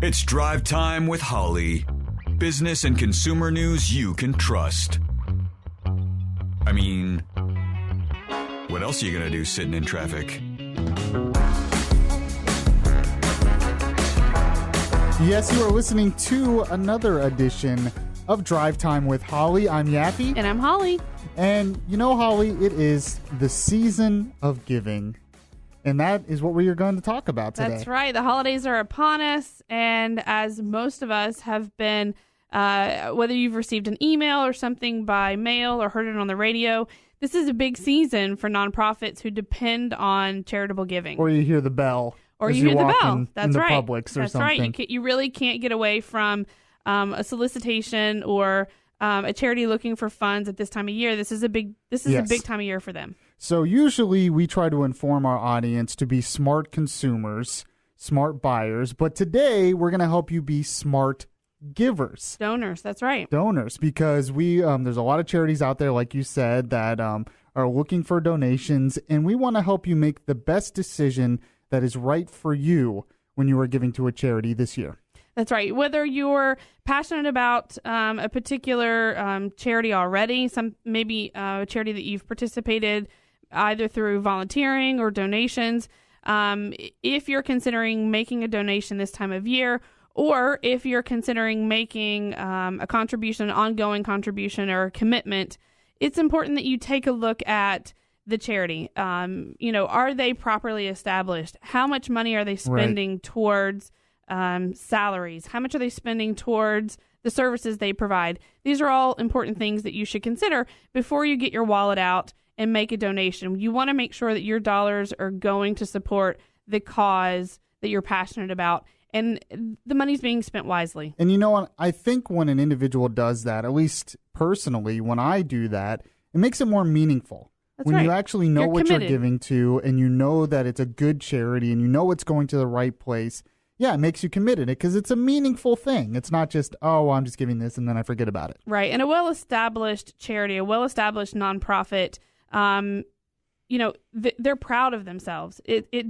It's Drive Time with Holly. Business and consumer news you can trust. I mean, what else are you going to do sitting in traffic? Yes, you are listening to another edition of Drive Time with Holly. I'm Yappy. And I'm Holly. And you know, Holly, it is the season of giving. And that is what we are going to talk about today. That's right. The holidays are upon us. And as most of us have been, whether you've received an email or something by mail or heard it on the radio, this is a big season for nonprofits who depend on charitable giving. Or you hear the bell. Or you hear the bell. That's right. Publix or That's something. Right. You really can't get away from a solicitation or a charity looking for funds at this time of year. This is a big time of year for them. So usually we try to inform our audience to be smart consumers, smart buyers, but today we're going to help you be smart givers. Donors, that's right. Donors, because there's a lot of charities out there, like you said, that are looking for donations, and we want to help you make the best decision that is right for you when you are giving to a charity this year. That's right. Whether you're passionate about a particular charity already, maybe a charity that you've participated either through volunteering or donations, if you're considering making a donation this time of year, or if you're considering making a contribution, an ongoing contribution or a commitment, it's important that you take a look at the charity. Are they properly established? How much money are they spending towards salaries? How much are they spending towards the services they provide? These are all important things that you should consider before you get your wallet out and make a donation. You want to make sure that your dollars are going to support the cause that you're passionate about, and the money's being spent wisely. And you know what? I think when an individual does that, at least personally, when I do that, it makes it more meaningful. That's when right. you actually know what committed. you're giving to, and you know that it's a good charity, and you know it's going to the right place, it makes you committed because it's a meaningful thing. It's not just, I'm just giving this and then I forget about it. Right. And a well-established charity, a well-established nonprofit, they're proud of themselves. It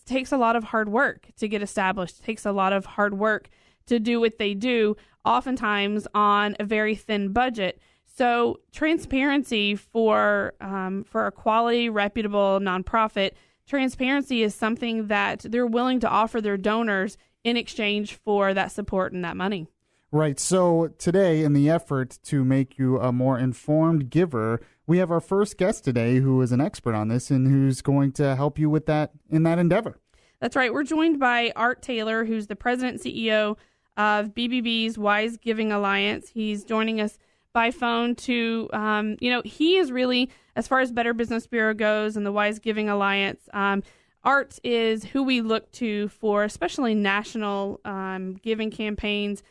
takes a lot of hard work to get established. It takes a lot of hard work to do what they do, oftentimes on a very thin budget. So transparency for a quality, reputable nonprofit, transparency is something that they're willing to offer their donors in exchange for that support and that money. Right. So today, in the effort to make you a more informed giver, we have our first guest today who is an expert on this and who's going to help you with that in that endeavor. That's right. We're joined by Art Taylor, who's the president and CEO of BBB's Wise Giving Alliance. He's joining us by phone to, he is really, as far as Better Business Bureau goes and the Wise Giving Alliance, Art is who we look to for especially national giving campaigns,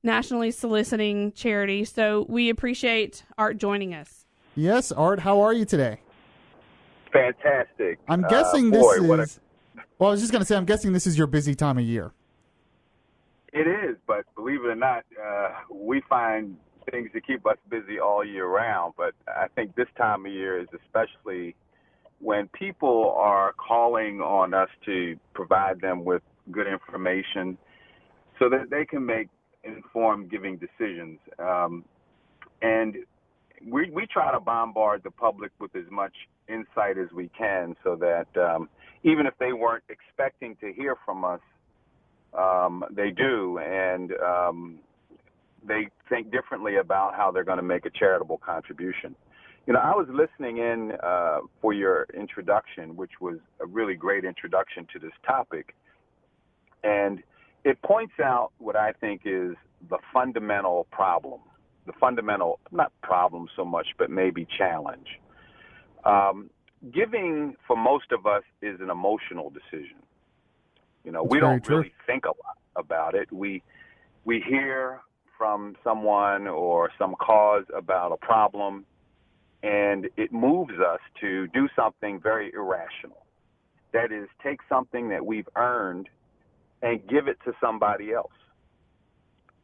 nationally soliciting charity. So we appreciate Art joining us. Yes, Art, how are you today? Fantastic. I'm guessing I was just going to say, I'm guessing this is your busy time of year. It is, but believe it or not, we find things to keep us busy all year round. But I think this time of year is especially when people are calling on us to provide them with good information so that they can make informed giving decisions. And we try to bombard the public with as much insight as we can so that even if they weren't expecting to hear from us, they do, and they think differently about how they're going to make a charitable contribution. I was listening in for your introduction, which was a really great introduction to this topic, and it points out what I think is the fundamental problem. The fundamental, not problem so much, but maybe challenge. Giving, for most of us, is an emotional decision. We don't really think a lot about it. We hear from someone or some cause about a problem, and it moves us to do something very irrational. That is, take something that we've earned and give it to somebody else.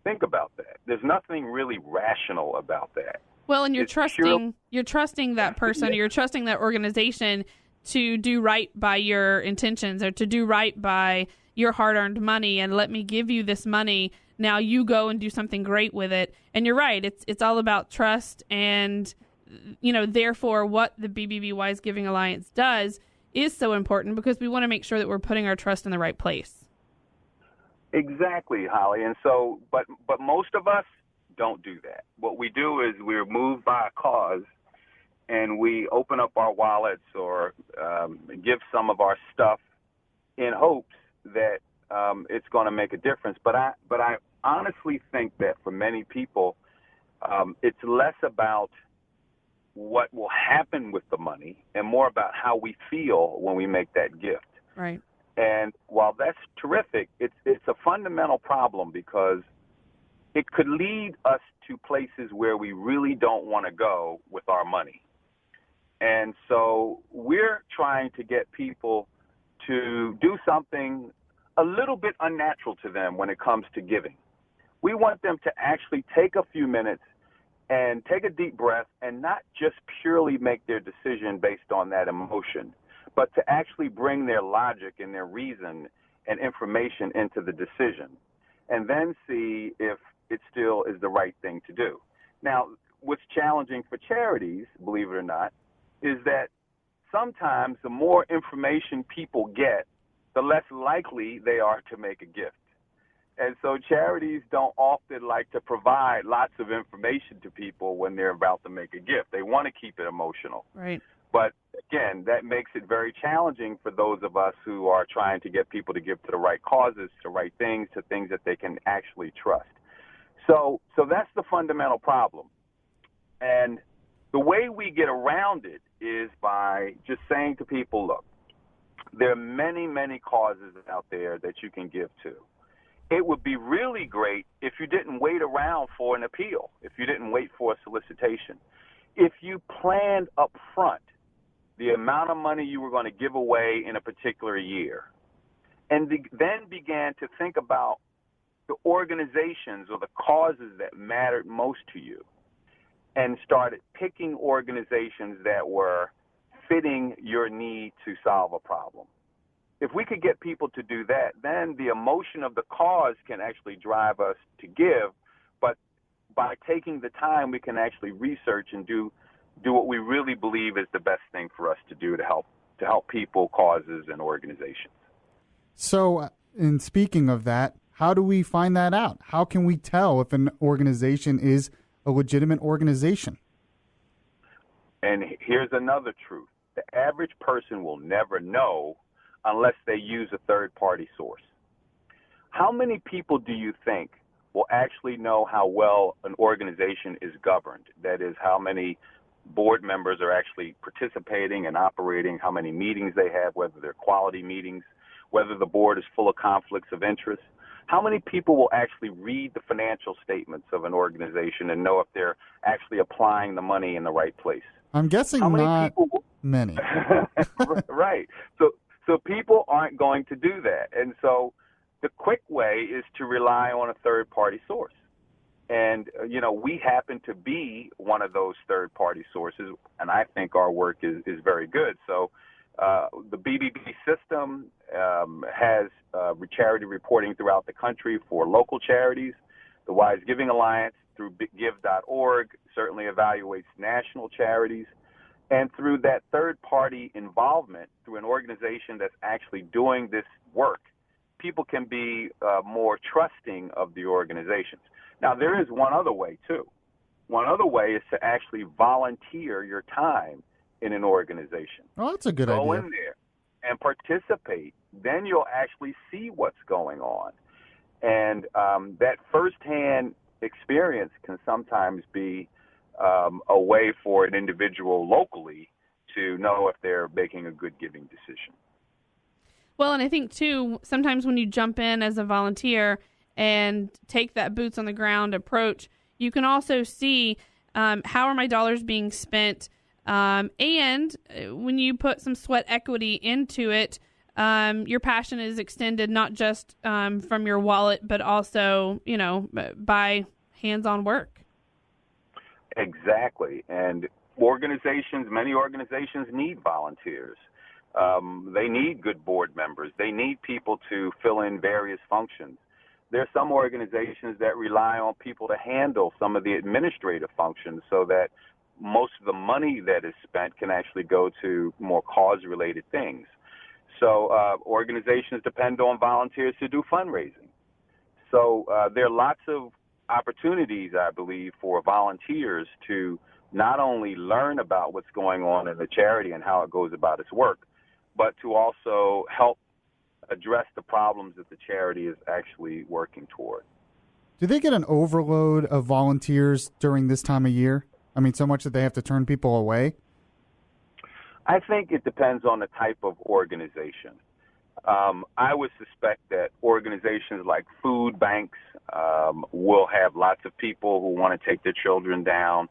Think about that. There's nothing really rational about that. Well, and you're trusting that person, you're trusting that organization to do right by your intentions or to do right by your hard-earned money and let me give you this money. Now you go and do something great with it. And you're right. It's all about trust. And, therefore what the BBB Wise Giving Alliance does is so important because we want to make sure that we're putting our trust in the right place. Exactly, Holly. And so, but most of us don't do that. What we do is we're moved by a cause, and we open up our wallets or give some of our stuff in hopes that it's going to make a difference. But I honestly think that for many people, it's less about what will happen with the money and more about how we feel when we make that gift. Right. And while that's terrific, it's a fundamental problem because it could lead us to places where we really don't want to go with our money. And so we're trying to get people to do something a little bit unnatural to them when it comes to giving. We want them to actually take a few minutes and take a deep breath and not just purely make their decision based on that emotion, but to actually bring their logic and their reason and information into the decision and then see if it still is the right thing to do. Now, what's challenging for charities, believe it or not, is that sometimes the more information people get, the less likely they are to make a gift. And so charities don't often like to provide lots of information to people when they're about to make a gift. They want to keep it emotional. Right. But again, that makes it very challenging for those of us who are trying to get people to give to the right causes, to right things, to things that they can actually trust. So that's the fundamental problem. And the way we get around it is by just saying to people, look, there are many, many causes out there that you can give to. It would be really great if you didn't wait around for an appeal, if you didn't wait for a solicitation. If you planned up front the amount of money you were going to give away in a particular year, and then began to think about the organizations or the causes that mattered most to you, and started picking organizations that were fitting your need to solve a problem. If we could get people to do that, then the emotion of the cause can actually drive us to give. But by taking the time, we can actually research and do what we really believe is the best thing for us to do to help people, causes, and organizations. So, in speaking of that, how do we find that out? How can we tell if an organization is a legitimate organization? And here's another truth. The average person will never know unless they use a third-party source. How many people do you think will actually know how well an organization is governed? That is, how many board members are actually participating and operating, how many meetings they have, whether they're quality meetings, whether the board is full of conflicts of interest. How many people will actually read the financial statements of an organization and know if they're actually applying the money in the right place? I'm guessing not many. Right. So people aren't going to do that. And so the quick way is to rely on a third-party source. And, we happen to be one of those third-party sources, and I think our work is very good. So the BBB system has charity reporting throughout the country for local charities. The Wise Giving Alliance through give.org certainly evaluates national charities. And through that third-party involvement, through an organization that's actually doing this work, people can be more trusting of the organizations. Now, there is one other way, too. One other way is to actually volunteer your time in an organization. Oh, that's a good idea. Go in there and participate. Then you'll actually see what's going on. And that firsthand experience can sometimes be a way for an individual locally to know if they're making a good giving decision. Well, and I think, too, sometimes when you jump in as a volunteer and take that boots on the ground approach, you can also see how are my dollars being spent. And when you put some sweat equity into it, your passion is extended not just from your wallet, but also, by hands-on work. Exactly. And many organizations need volunteers. They need good board members. They need people to fill in various functions. There are some organizations that rely on people to handle some of the administrative functions so that most of the money that is spent can actually go to more cause-related things. So organizations depend on volunteers to do fundraising. So there are lots of opportunities, I believe, for volunteers to not only learn about what's going on in the charity and how it goes about its work, but to also help address the problems that the charity is actually working toward. Do they get an overload of volunteers during this time of year? I mean, so much that they have to turn people away? I think it depends on the type of organization. I would suspect that organizations like food banks will have lots of people who want to take their children down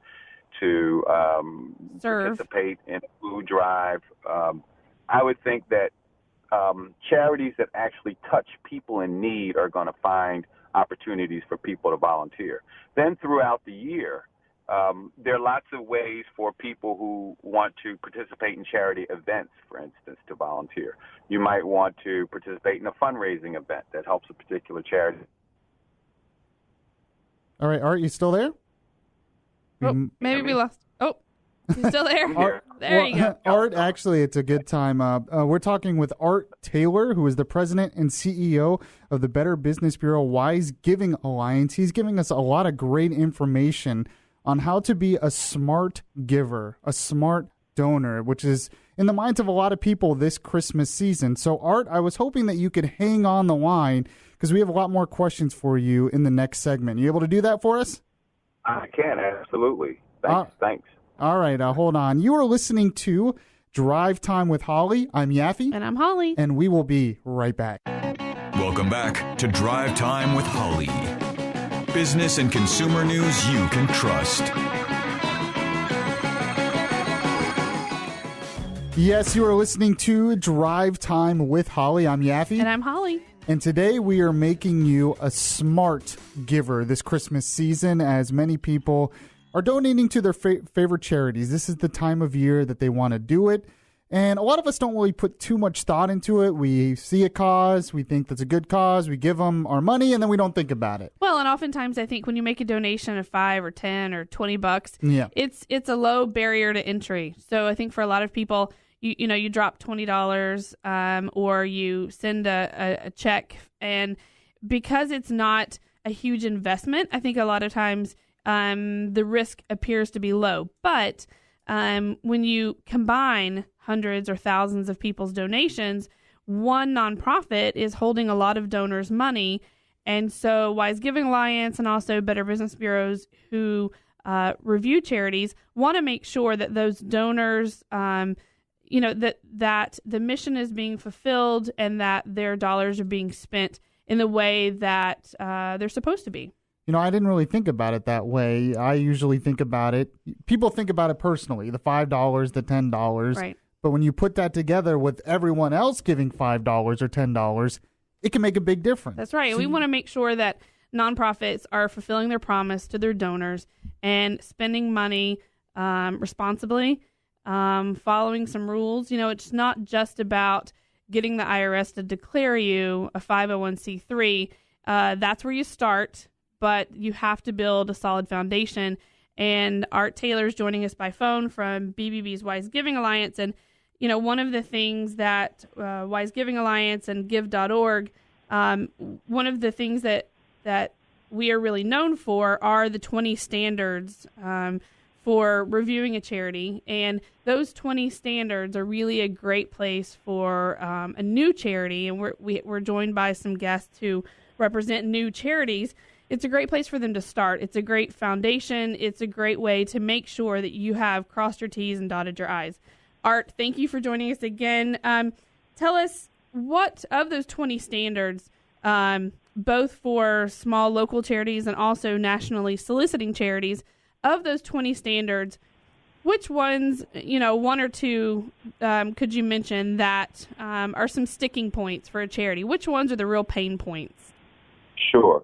to participate in a food drive. I would think that charities that actually touch people in need are going to find opportunities for people to volunteer. Then throughout the year, there are lots of ways for people who want to participate in charity events, for instance, to volunteer. You might want to participate in a fundraising event that helps a particular charity. All right, Art, you still there? Oh, maybe we lost. Oh, you still there? Art, there you go. Art, actually, it's a good time. We're talking with Art Taylor, who is the president and CEO of the Better Business Bureau Wise Giving Alliance. He's giving us a lot of great information on how to be a smart giver, a smart donor, which is in the minds of a lot of people this Christmas season. So, Art, I was hoping that you could hang on the line because we have a lot more questions for you in the next segment. You able to do that for us? I can, absolutely. Thanks. All right, hold on. You are listening to Drive Time with Holly. I'm Yaffe. And I'm Holly. And we will be right back. Welcome back to Drive Time with Holly. Business and consumer news you can trust. Yes, you are listening to Drive Time with Holly. I'm Yaffe. And I'm Holly. And today we are making you a smart giver this Christmas season, as many people are donating to their favorite charities. This is the time of year that they want to do it. And a lot of us don't really put too much thought into it. We see a cause, we think that's a good cause, we give them our money, and then we don't think about it. Well, and oftentimes I think when you make a donation of $5 or $10 or $20, yeah, it's a low barrier to entry. So I think for a lot of people, you drop $20 or you send a check, and because it's not a huge investment, I think a lot of times the risk appears to be low. But when you combine hundreds or thousands of people's donations, one nonprofit is holding a lot of donors' money. And so Wise Giving Alliance and also Better Business Bureaus who review charities want to make sure that those donors, that the mission is being fulfilled and that their dollars are being spent in the way that they're supposed to be. I didn't really think about it that way. I usually think about it, people think about it personally, the $5, the $10. Right. But when you put that together with everyone else giving $5 or $10, it can make a big difference. That's right. So we want to make sure that nonprofits are fulfilling their promise to their donors and spending money responsibly, following some rules. It's not just about getting the IRS to declare you a 501c3. That's where you start, but you have to build a solid foundation. And Art Taylor is joining us by phone from BBB's Wise Giving Alliance. And, one of the things that Wise Giving Alliance and Give.org, one of the things that we are really known for are the 20 standards for reviewing a charity. And those 20 standards are really a great place for a new charity. And we're joined by some guests who represent new charities. It's a great place for them to start. It's a great foundation. It's a great way to make sure that you have crossed your T's and dotted your I's. Art, thank you for joining us again. Tell us, what of those 20 standards, both for small local charities and also nationally soliciting charities, of those 20 standards, which ones, one or two, could you mention that are some sticking points for a charity? Which ones are the real pain points? Sure.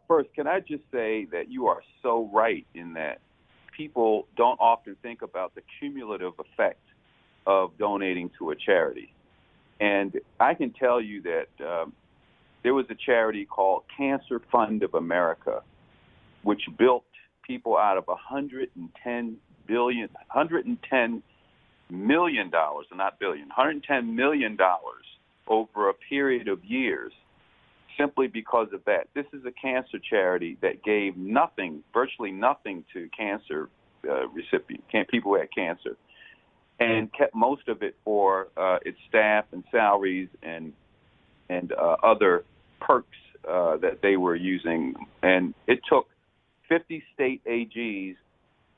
First, can I just say that you are so right in that people don't often think about the cumulative effect of donating to a charity. And I can tell you that there was a charity called Cancer Fund of America, which built people out of $110 million, not billion, $110 million over a period of years simply because of that. This is a cancer charity that gave nothing, virtually nothing to cancer recipients, people who had cancer, and kept most of it for its staff and salaries and other perks that they were using. And it took 50 state AGs,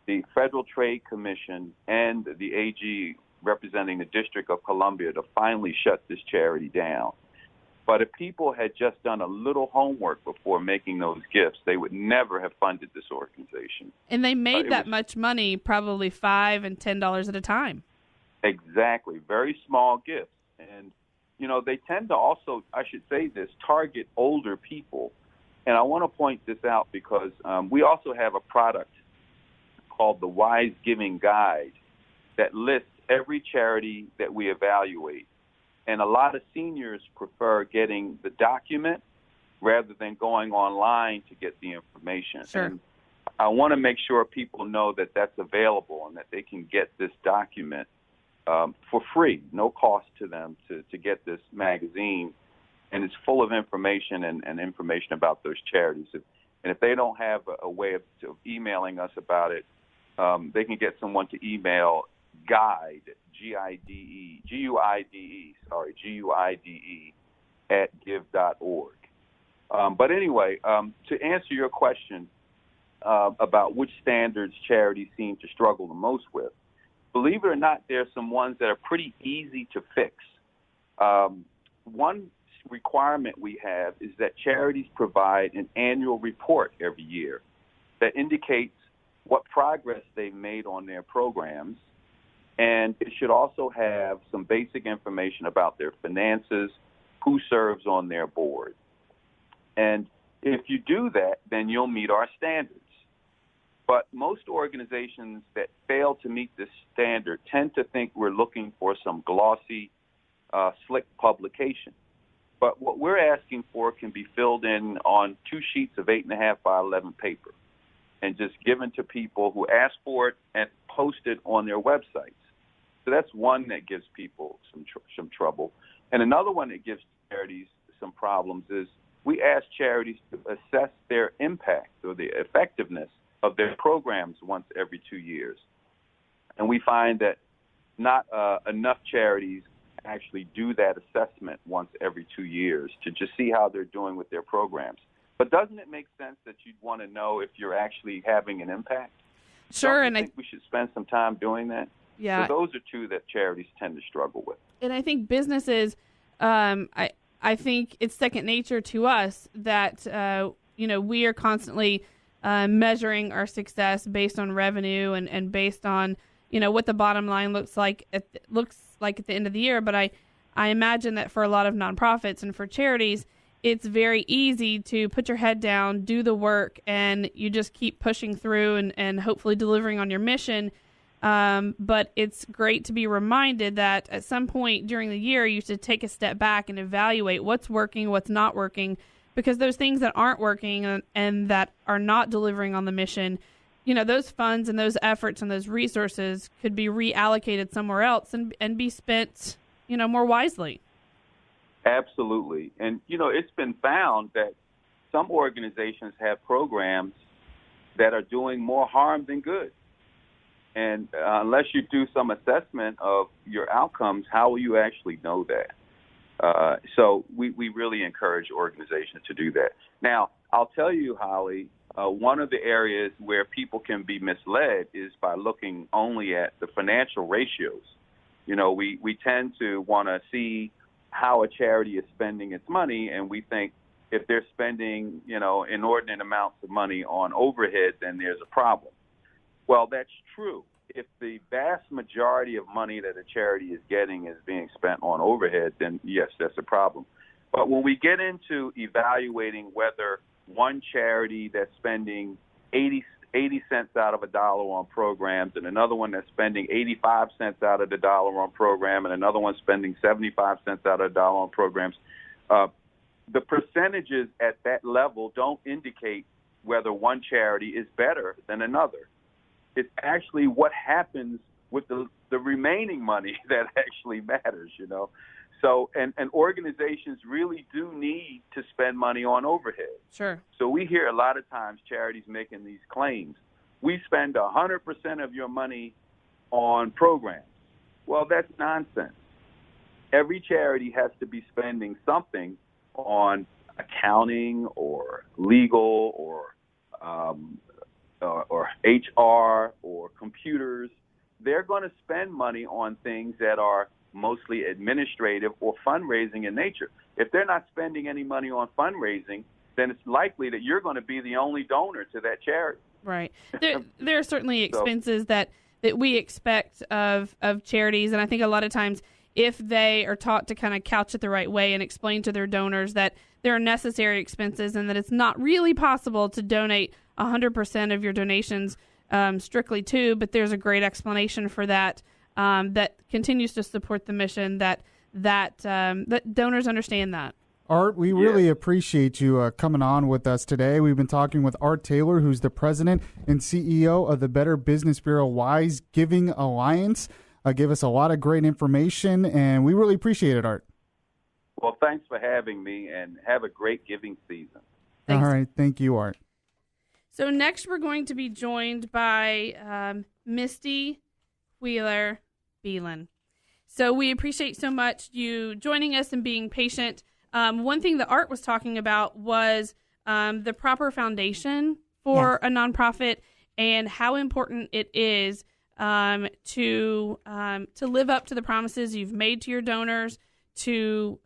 the Federal Trade Commission, and the AG representing the District of Columbia to finally shut this charity down. But if people had just done a little homework before making those gifts, they would never have funded this organization. And they made that much money, probably $5 and $10 at a time. Exactly. Very small gifts. And, you know, they tend to also, I should say this, target older people. And I want to point this out because we also have a product called the Wise Giving Guide that lists every charity that we evaluate. And a lot of seniors prefer getting the document rather than going online to get the information. Sure. And I want to make sure people know that that's available and that they can get this document for free, no cost to them to get this magazine. And it's full of information and information about those charities. And if they don't have a way of emailing us about it, they can get someone to email guide, Guide, @give.org. But anyway, to answer your question about which standards charities seem to struggle the most with, believe it or not, there's some ones that are pretty easy to fix. One requirement we have is that charities provide an annual report every year that indicates what progress they've made on their programs. And it should also have some basic information about their finances, who serves on their board. And if you do that, then you'll meet our standards. But most organizations that fail to meet this standard tend to think we're looking for some glossy, slick publication. But what we're asking for can be filled in on 2 sheets of 8.5 by 11 paper and just given to people who ask for it and posted on their websites. So that's one that gives people some trouble. And another one that gives charities some problems is we ask charities to assess their impact or the effectiveness of their programs once every 2 years. And we find that not enough charities actually do that assessment once every 2 years to just see how they're doing with their programs. But doesn't it make sense that you'd want to know if you're actually having an impact? Sure. And I think we should spend some time doing that. Yeah. So those are two that charities tend to struggle with. And I think businesses, I think it's second nature to us that, we are constantly measuring our success based on revenue and based on, what the bottom line looks like at the end of the year. But I imagine that for a lot of nonprofits and for charities, it's very easy to put your head down, do the work, and you just keep pushing through and hopefully delivering on your mission. But it's great to be reminded that at some point during the year, you should take a step back and evaluate what's working, what's not working, because those things that aren't working and that are not delivering on the mission, those funds and those efforts and those resources could be reallocated somewhere else and be spent, more wisely. Absolutely. And, it's been found that some organizations have programs that are doing more harm than good. And unless you do some assessment of your outcomes, how will you actually know that? So we really encourage organizations to do that. Now, I'll tell you, Holly, one of the areas where people can be misled is by looking only at the financial ratios. We tend to want to see how a charity is spending its money, and we think if they're spending, inordinate amounts of money on overhead, then there's a problem. Well, that's true. If the vast majority of money that a charity is getting is being spent on overhead, then yes, that's a problem. But when we get into evaluating whether one charity that's spending 80 80 cents out of a dollar on programs, and another one that's spending 85 cents out of the dollar on program, and another one spending 75 cents out of the dollar on programs. The percentages at that level don't indicate whether one charity is better than another. It's actually what happens with the remaining money that actually matters, you know. So, and organizations really do need to spend money on overhead. Sure. So we hear a lot of times charities making these claims. We spend 100% of your money on programs. Well, that's nonsense. Every charity has to be spending something on accounting or legal or HR or computers. They're going to spend money on things that are mostly administrative or fundraising in nature. If they're not spending any money on fundraising, then it's likely that you're going to be the only donor to that charity. Right. There are certainly expenses that we expect of charities, and I think a lot of times if they are taught to kind of couch it the right way and explain to their donors that there are necessary expenses and that it's not really possible to donate 100% of your donations strictly to, but there's a great explanation for that that continues to support the mission, that donors understand that. Art, we really appreciate you coming on with us today. We've been talking with Art Taylor, who's the president and CEO of the Better Business Bureau Wise Giving Alliance. Gave us a lot of great information, and we really appreciate it, Art. Well, thanks for having me, and have a great giving season. Thanks. All right. Thank you, Art. So next we're going to be joined by Misty, Wheeler-Belin. So we appreciate so much you joining us and being patient. One thing that Art was talking about was the proper foundation for a nonprofit and how important it is to live up to the promises you've made to your donors, to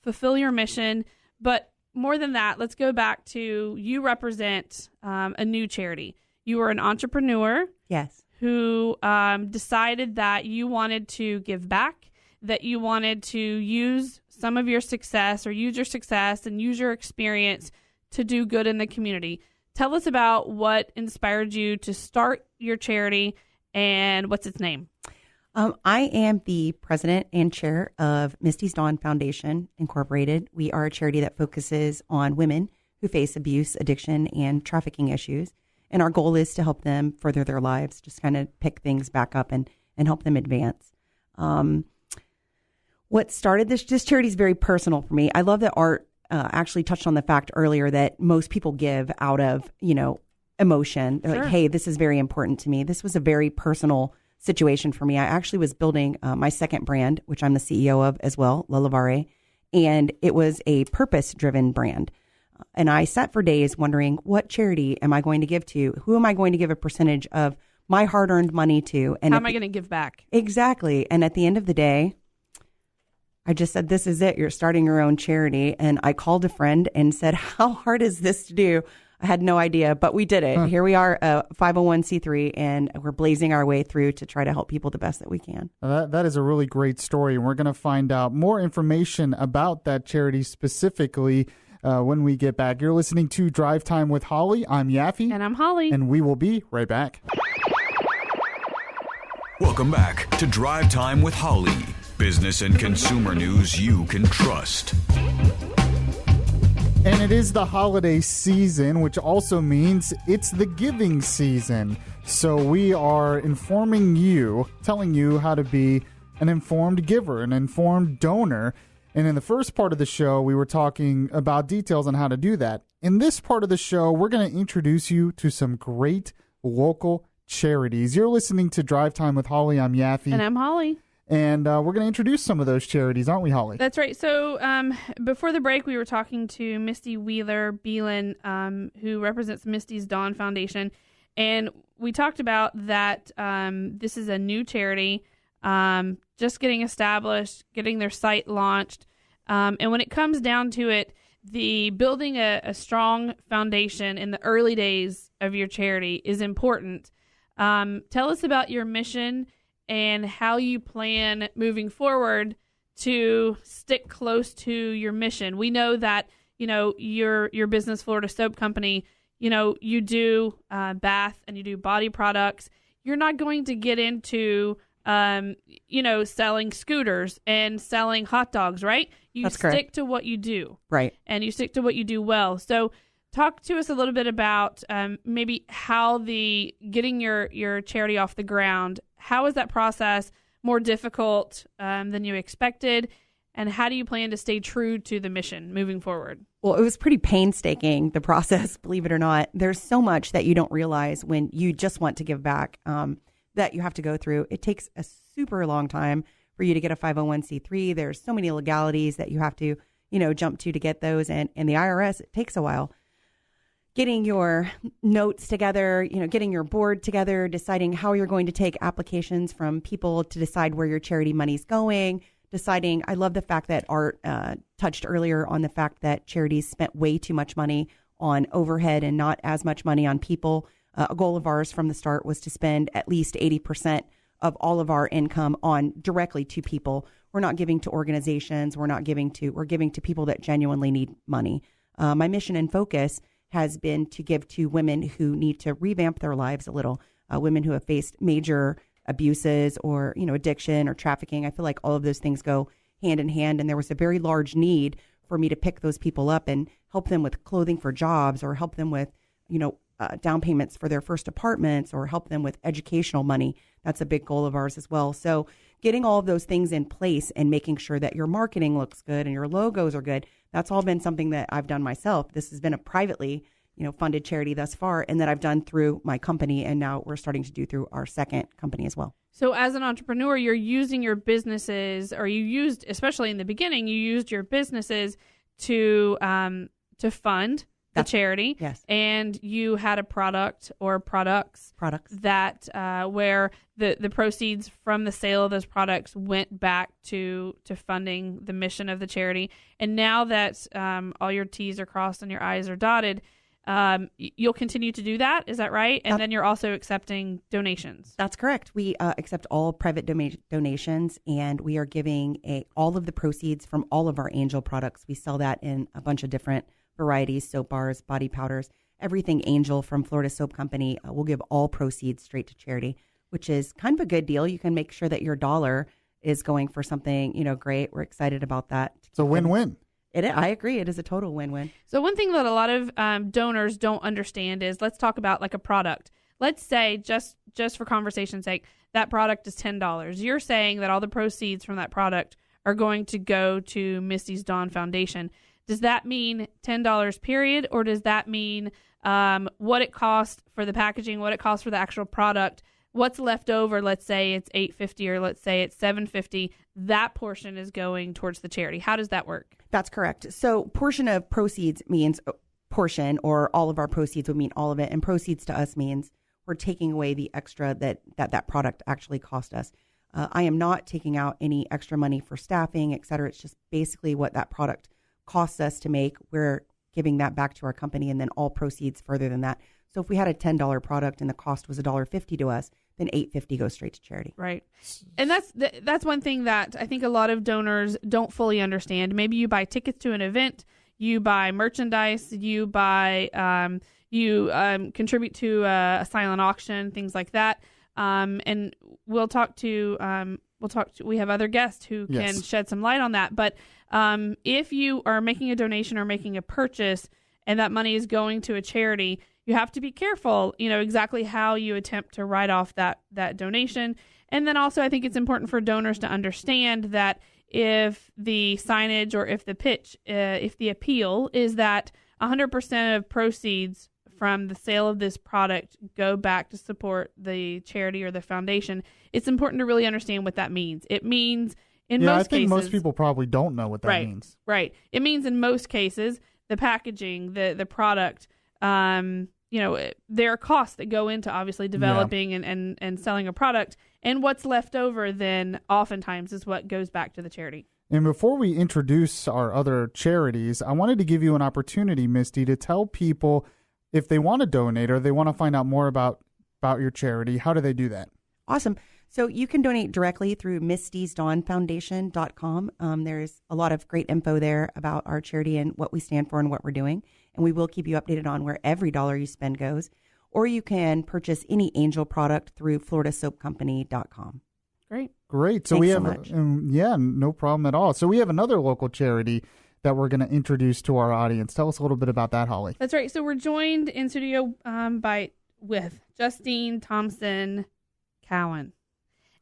fulfill your mission. But more than that, let's go back to you represent a new charity. You were an entrepreneur. Yes. Who decided that you wanted to give back, that you wanted to use some of your success or use your success and use your experience to do good in the community. Tell us about what inspired you to start your charity and what's its name. I am the president and chair of Misty's Dawn Foundation, Incorporated. We are a charity that focuses on women who face abuse, addiction, and trafficking issues. And our goal is to help them further their lives, just kind of pick things back up and help them advance. What started this charity is very personal for me. I love that Art actually touched on the fact earlier that most people give out of, emotion. They're like, hey, this is very important to me. This was a very personal situation for me. I actually was building my second brand, which I'm the CEO of as well, La Lavare, and it was a purpose-driven brand. And I sat for days wondering, what charity am I going to give to? Who am I going to give a percentage of my hard-earned money to? And how am I going to give back? Exactly. And at the end of the day, I just said, this is it. You're starting your own charity. And I called a friend and said, how hard is this to do? I had no idea, but we did it. Here we are, a 501c3, and we're blazing our way through to try to help people the best that we can. That is a really great story, and we're going to find out more information about that charity specifically when we get back. You're listening to Drive Time with Holly. I'm Yaffe. And I'm Holly. And we will be right back. Welcome back to Drive Time with Holly. Business and consumer news you can trust. And it is the holiday season, which also means it's the giving season. So we are informing you, telling you how to be an informed giver, an informed donor. And in the first part of the show, we were talking about details on how to do that. In this part of the show, we're going to introduce you to some great local charities. You're listening to Drive Time with Holly. I'm Yaffe. And I'm Holly. And we're going to introduce some of those charities, aren't we, Holly? That's right. So before the break, we were talking to Misty Wheeler-Belin, who represents Misty's Dawn Foundation. And we talked about that this is a new charity, just getting established, getting their site launched. And when it comes down to it, the building a strong foundation in the early days of your charity is important. Tell us about your mission and how you plan moving forward to stick close to your mission. We know that, your business, Florida Soap Company, you do bath and you do body products, you're not going to get into selling scooters and selling hot dogs, right? You stick to what you do. Right. And you stick to what you do well. So talk to us a little bit about maybe how getting your charity off the ground, how is that process more difficult than you expected? And how do you plan to stay true to the mission moving forward? Well, it was pretty painstaking, the process, believe it or not. There's so much that you don't realize when you just want to give back that you have to go through. It takes a super long time for you to get a 501c3. There's so many legalities that you have to, jump to get those. And the IRS, it takes a while. Getting your notes together, getting your board together, deciding how you're going to take applications from people to decide where your charity money's going, deciding. I love the fact that Art touched earlier on the fact that charities spent way too much money on overhead and not as much money on people. A goal of ours from the start was to spend at least 80% of all of our income on directly to people. We're not giving to organizations. We're giving to people that genuinely need money. My mission and focus has been to give to women who need to revamp their lives a little, women who have faced major abuses or, addiction or trafficking. I feel like all of those things go hand in hand. And there was a very large need for me to pick those people up and help them with clothing for jobs or help them with, down payments for their first apartments or help them with educational money. That's a big goal of ours as well. So getting all of those things in place and making sure that your marketing looks good and your logos are good, that's all been something that I've done myself. This has been a privately, funded charity thus far and that I've done through my company. And now we're starting to do through our second company as well. So as an entrepreneur, you're using your businesses, or especially in the beginning, you used your businesses to fund the charity. Yes. And you had a product or products that where the proceeds from the sale of those products went back to funding the mission of the charity. And now that all your T's are crossed and your I's are dotted, you'll continue to do that. Is that right? And then you're also accepting donations. That's correct. We accept all private donations, and we are giving all of the proceeds from all of our Angel products. We sell that in a bunch of different varieties, soap bars, body powders, everything Angel from Florida Soap Company. We'll give all proceeds straight to charity, which is kind of a good deal. You can make sure that your dollar is going for something, great. We're excited about that. It's a win-win. I agree. It is a total win-win. So one thing that a lot of donors don't understand is, let's talk about like a product. Let's say, just for conversation's sake, that product is $10. You're saying that all the proceeds from that product are going to go to Misty's Dawn Foundation. Does that mean $10 period, or does that mean what it costs for the packaging, what it costs for the actual product, what's left over? Let's say it's $8.50 or let's say it's $7.50. That portion is going towards the charity. How does that work? That's correct. So portion of proceeds means portion, or all of our proceeds would mean all of it. And proceeds to us means we're taking away the extra that product actually cost us. I am not taking out any extra money for staffing, et cetera. It's just basically what that product costs us to make. We're giving that back to our company, and then all proceeds further than that. So if we had a $10 product and the cost was $1.50 to us, then $8.50 goes straight to charity. Right. And that's one thing that I think a lot of donors don't fully understand. Maybe you buy tickets to an event, you buy merchandise, you buy contribute to a silent auction, things like that. And we have other guests who can shed some light on that. But if you are making a donation or making a purchase and that money is going to a charity, you have to be careful, exactly how you attempt to write off that donation. And then also, I think it's important for donors to understand that if the signage or if the pitch, if the appeal is that 100% of proceeds from the sale of this product go back to support the charity or the foundation, it's important to really understand what that means. It means in most cases... I think most people probably don't know what that means. Right. It means in most cases, the packaging, the product... there are costs that go into obviously developing and selling a product, and what's left over then oftentimes is what goes back to the charity. And before we introduce our other charities, I wanted to give you an opportunity, Misty, to tell people if they want to donate or they want to find out more about your charity, how do they do that? Awesome. So you can donate directly through mistysdawnfoundation.com. There's a lot of great info there about our charity and what we stand for and what we're doing. And we will keep you updated on where every dollar you spend goes. Or you can purchase any Angel product through floridasoapcompany.com. Great. So Thanks we so have, much. no problem at all. So we have another local charity that we're going to introduce to our audience. Tell us a little bit about that, Holly. That's right. So we're joined in studio with Justine, Thompson, Cowan.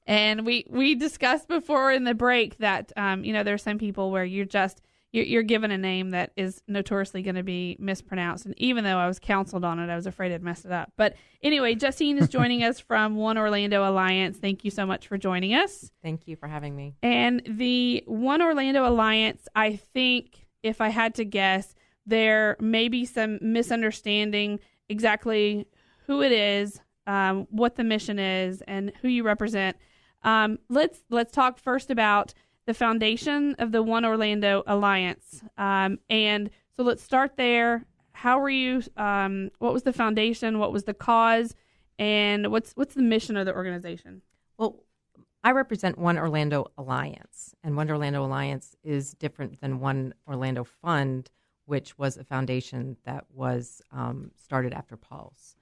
And we discussed before in the break that, there's some people where you're given a name that is notoriously going to be mispronounced. And even though I was counseled on it, I was afraid I'd mess it up. But anyway, Justine is joining us from One Orlando Alliance. Thank you so much for joining us. Thank you for having me. And the One Orlando Alliance, I think, if I had to guess, there may be some misunderstanding exactly who it is, what the mission is, and who you represent. Let's talk first about the foundation of the One Orlando Alliance. And so let's start there. How were you? What was the foundation? What was the cause? And what's the mission of the organization? Well, I represent One Orlando Alliance, and One Orlando Alliance is different than One Orlando Fund, which was a foundation that was started after Pulse.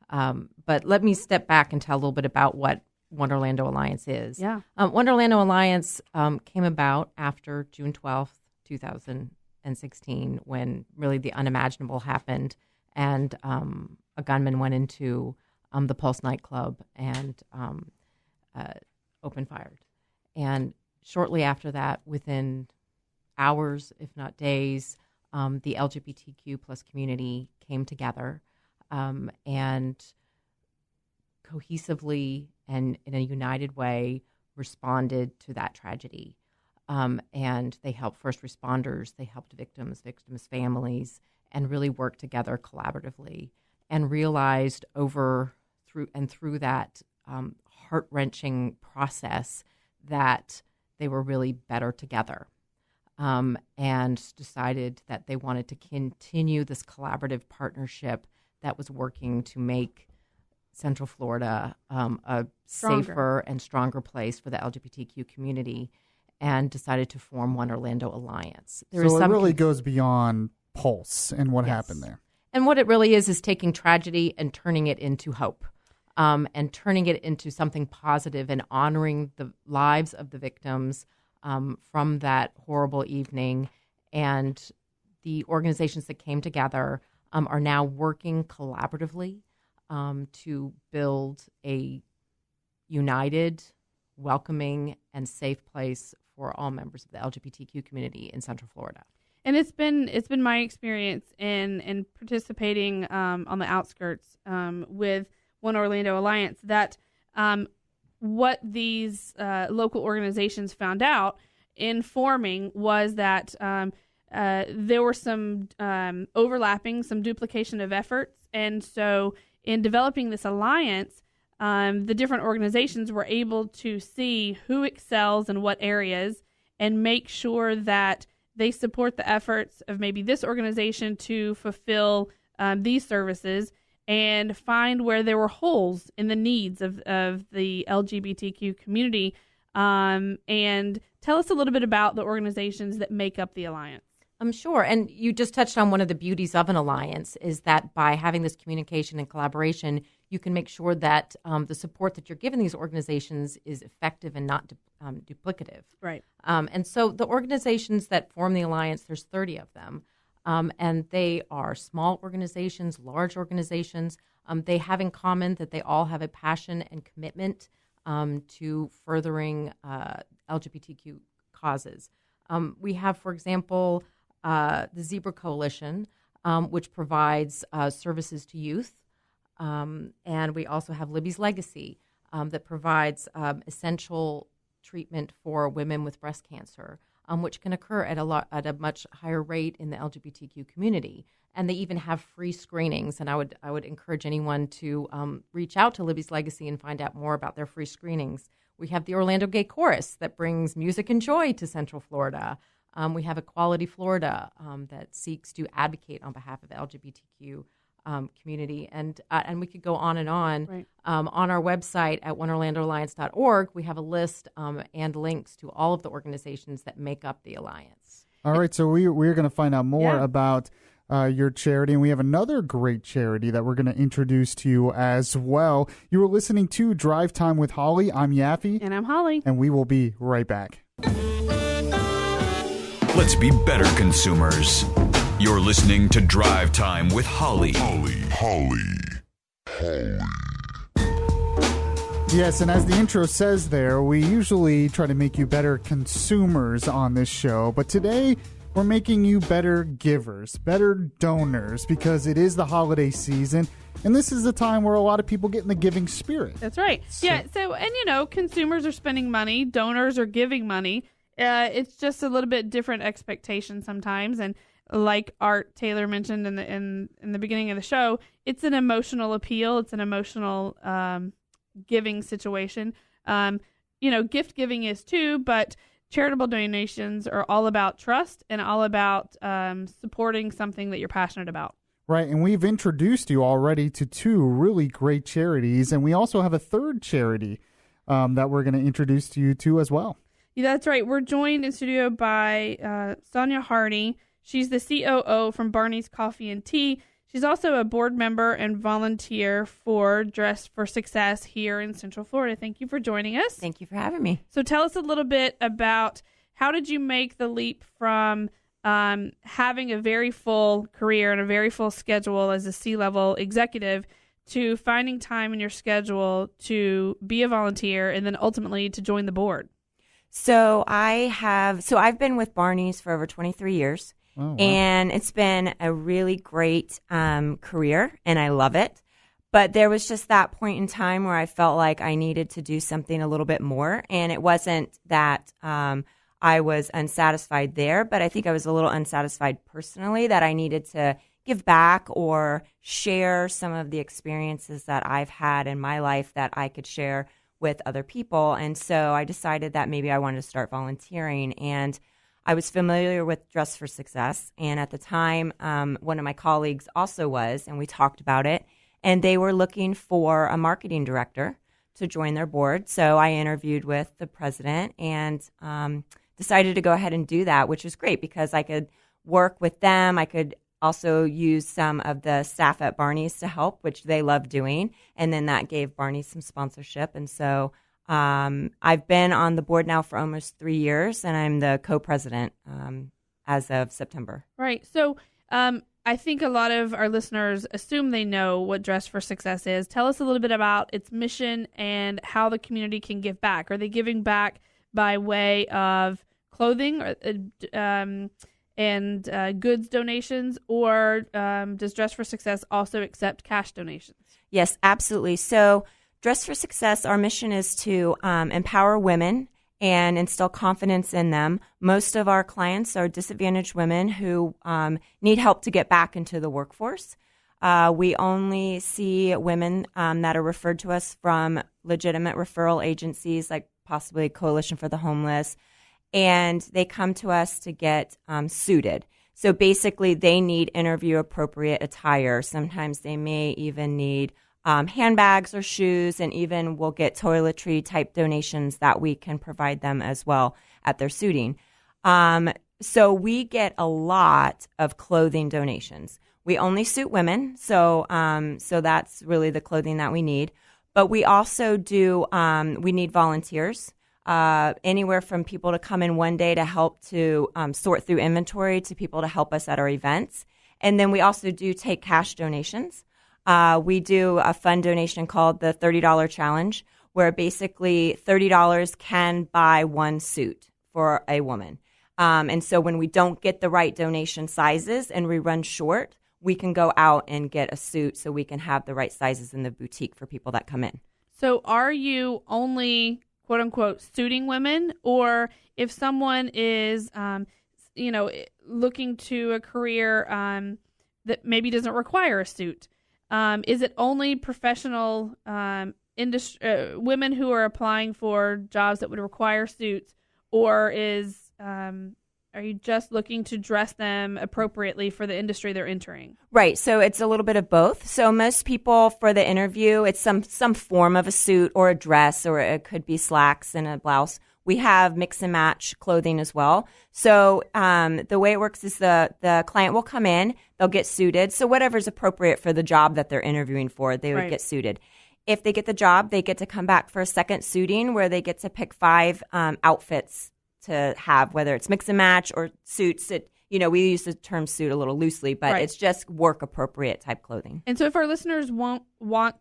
But let me step back and tell a little bit about what One Orlando Alliance is. Yeah. One Orlando Alliance came about after June 12th, 2016, when really the unimaginable happened, and a gunman went into the Pulse nightclub and opened fired. And shortly after that, within hours, if not days, the LGBTQ plus community came together and cohesively and in a united way responded to that tragedy. And they helped first responders, they helped victims' families, and really worked together collaboratively and realized through that heart-wrenching process that they were really better together. And decided that they wanted to continue this collaborative partnership that was working to make Central Florida a safer and stronger place for the LGBTQ community, and decided to form One Orlando Alliance. So it really goes beyond Pulse and what happened there. And what it really is taking tragedy and turning it into hope, and turning it into something positive and honoring the lives of the victims from that horrible evening. And the organizations that came together are now working collaboratively to build a united, welcoming, and safe place for all members of the LGBTQ community in Central Florida. And it's been my experience in participating on the outskirts with One Orlando Alliance that what these local organizations found out in forming was that there were some overlapping, some duplication of efforts. And so in developing this alliance, the different organizations were able to see who excels in what areas and make sure that they support the efforts of maybe this organization to fulfill these services and find where there were holes in the needs of the LGBTQ community. And tell us a little bit about the organizations that make up the alliance. I'm sure. And you just touched on one of the beauties of an alliance is that by having this communication and collaboration, you can make sure that the support that you're giving these organizations is effective and not duplicative. Right. And so the organizations that form the alliance, there's 30 of them. And they are small organizations, large organizations. They have in common that they all have a passion and commitment to furthering LGBTQ causes. We have, for example, the Zebra Coalition, which provides services to youth. And we also have Libby's Legacy that provides essential treatment for women with breast cancer, which can occur at a much higher rate in the LGBTQ community. And they even have free screenings. And I would encourage anyone to reach out to Libby's Legacy and find out more about their free screenings. We have the Orlando Gay Chorus that brings music and joy to Central Florida. We have Equality Florida that seeks to advocate on behalf of LGBTQ community. And we could go on and on. Right. On our website at oneorlandoalliance.org, we have a list and links to all of the organizations that make up the Alliance. All right, so we're going to find out more about your charity, and we have another great charity that we're going to introduce to you as well. You were listening to Drive Time with Holly. I'm Yaffe. And I'm Holly. And we will be right back. Let's be better consumers. You're listening to Drive Time with Holly. Holly. Yes, and as the intro says there, we usually try to make you better consumers on this show, but today we're making you better givers, better donors, because it is the holiday season, and this is the time where a lot of people get in the giving spirit. That's right. So, consumers are spending money, donors are giving money. It's just a little bit different expectation sometimes, and like Art Taylor mentioned in the beginning of the show, it's an emotional appeal. It's an emotional giving situation. Gift giving is too, but charitable donations are all about trust and all about supporting something that you're passionate about. Right, and we've introduced you already to two really great charities, and we also have a third charity that we're going to introduce you to as well. Yeah, that's right. We're joined in studio by Sonya Hardy. She's the COO from Barney's Coffee and Tea. She's also a board member and volunteer for Dress for Success here in Central Florida. Thank you for joining us. Thank you for having me. So tell us a little bit about how did you make the leap from having a very full career and a very full schedule as a C-level executive to finding time in your schedule to be a volunteer and then ultimately to join the board? So I've been with Barney's for over 23 years. Oh, wow. And it's been a really great career, and I love it. But there was just that point in time where I felt like I needed to do something a little bit more. And it wasn't that I was unsatisfied there, but I think I was a little unsatisfied personally that I needed to give back or share some of the experiences that I've had in my life that I could share with other people. And so I decided that maybe I wanted to start volunteering. And I was familiar with Dress for Success, and at the time, one of my colleagues also was, and we talked about it, and they were looking for a marketing director to join their board. So I interviewed with the president and decided to go ahead and do that, which was great because I could work with them. I could also use some of the staff at Barney's to help, which they love doing, and then that gave Barney's some sponsorship, and so I've been on the board now for almost 3 years, and I'm the co-president as of September. Right. So I think a lot of our listeners assume they know what Dress for Success is. Tell us a little bit about its mission and how the community can give back. Are they giving back by way of clothing and goods donations, or does Dress for Success also accept cash donations? Yes, absolutely. So Dress for Success, our mission is to empower women and instill confidence in them. Most of our clients are disadvantaged women who need help to get back into the workforce. We only see women that are referred to us from legitimate referral agencies like possibly Coalition for the Homeless, and they come to us to get suited. So basically they need interview appropriate attire. Sometimes they may even need handbags or shoes, and even we'll get toiletry type donations that we can provide them as well at their suiting. So we get a lot of clothing donations. We only suit women, so that's really the clothing that we need. But we also do, we need volunteers, anywhere from people to come in one day to help to sort through inventory to people to help us at our events. And then we also do take cash donations. We do a fun donation called the $30 Challenge, where basically $30 can buy one suit for a woman. And so when we don't get the right donation sizes and we run short, we can go out and get a suit so we can have the right sizes in the boutique for people that come in. So are you only, quote unquote, suiting women? Or if someone is, looking to a career that maybe doesn't require a suit, is it only professional women who are applying for jobs that would require suits, or are you just looking to dress them appropriately for the industry they're entering? Right. So it's a little bit of both. So most people for the interview, it's some form of a suit or a dress, or it could be slacks and a blouse. We have mix and match clothing as well. So the way it works is the client will come in, they'll get suited. So whatever's appropriate for the job that they're interviewing for, they would get suited. If they get the job, they get to come back for a second suiting where they get to pick 5 outfits to have, whether it's mix and match or suits. We use the term suit a little loosely, but it's just work appropriate type clothing. And so if our listeners want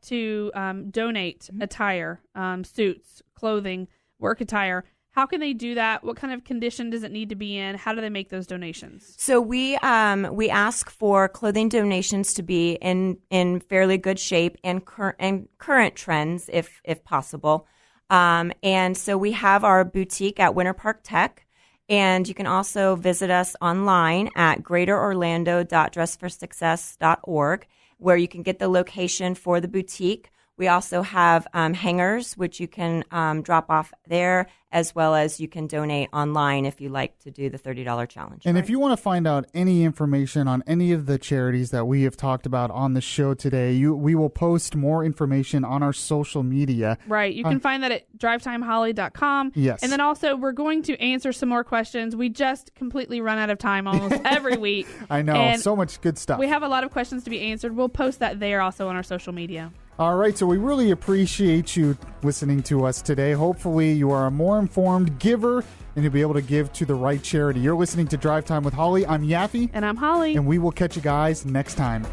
to donate attire, suits, clothing, work attire, how can they do that? What kind of condition does it need to be in? How do they make those donations? So we ask for clothing donations to be in fairly good shape and current trends if possible. And so we have our boutique at Winter Park Tech, and you can also visit us online at greaterorlando.dressforsuccess.org, where you can get the location for the boutique. We also have hangers, which you can drop off there, as well as you can donate online if you like to do the $30 challenge. And if you want to find out any information on any of the charities that we have talked about on the show today, we will post more information on our social media. Right. You can find that at drivetimeholly.com. Yes. And then also, we're going to answer some more questions. We just completely run out of time almost every week. I know. And so much good stuff. we have a lot of questions to be answered. We'll post that there also on our social media. All right, so we really appreciate you listening to us today. Hopefully you are a more informed giver and you'll be able to give to the right charity. You're listening to Drive Time with Holly. I'm Yaffe. And I'm Holly. And we will catch you guys next time.